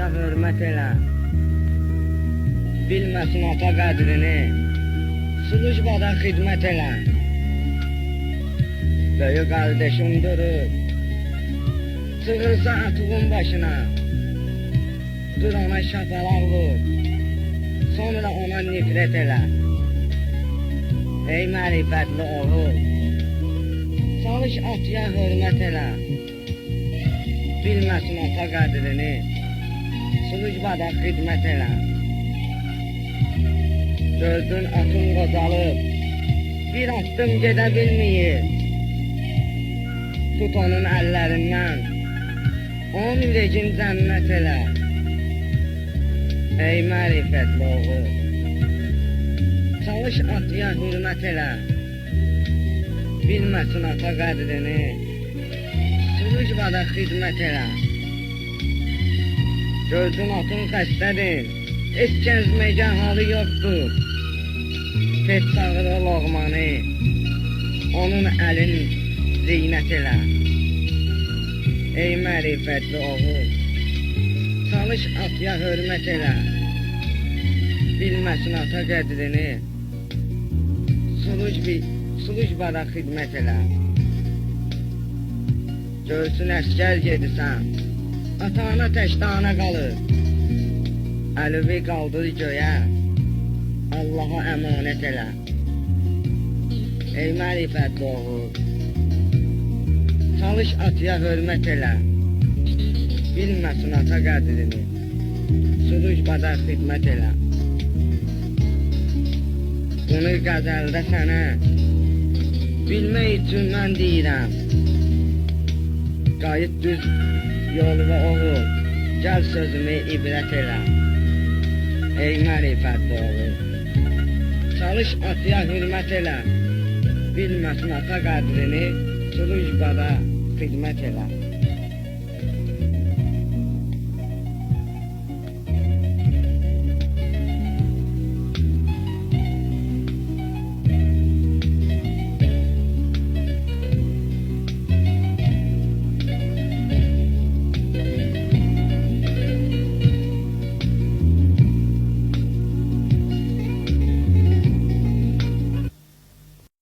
atıya hürmet elə. Bilməsin ata qədrini, slujbada xidmət elə. Böyük qardeşim durur, çığırsa atığın başına. Dur ona şapalar vur, sonra ona nifrət elə. Ey mərifətli oğul, çalış atıya hürmet elə. Bilməsin ata qədrini, slujbada xidmət elə. Gördün atın qocalıb, bir attım gedə bilməyir. Tut onun əllərindən, onun ürəyin cənnət elə. Ey mərifətli oğul, çalış atıya hürmət elə. Bilməsin ata qədrini, slujbada xidmət elə. Gördün atın xəstədir, heç gəzməkə halı yoxdur. Tez çağır o loğmanı, onun əlin zeynət elə. Ey mərifətli oğul, çalış atıya hürmət elə. Bilməsin ata qədrini, slujbada xidmət elə. Görsün əskər gedirsən, ata-ana təkdana qalır. Əlüvi qaldır göyə, Allaha əmanət elə. Ey mərifətli oğul, çalış atıya hürmət elə. Bilməsin ata qədrini, slujbada xidmət elə. Bunu qəzəldə sənə bilmək üçün mən deyirəm. Qayıt düz yoluna oğul, gəl sözümü ibrət elə. Ey mərifətli oğul, çalış atıya hürmət elə. Bilməsin ata qədrini, slujbada xidmət elə.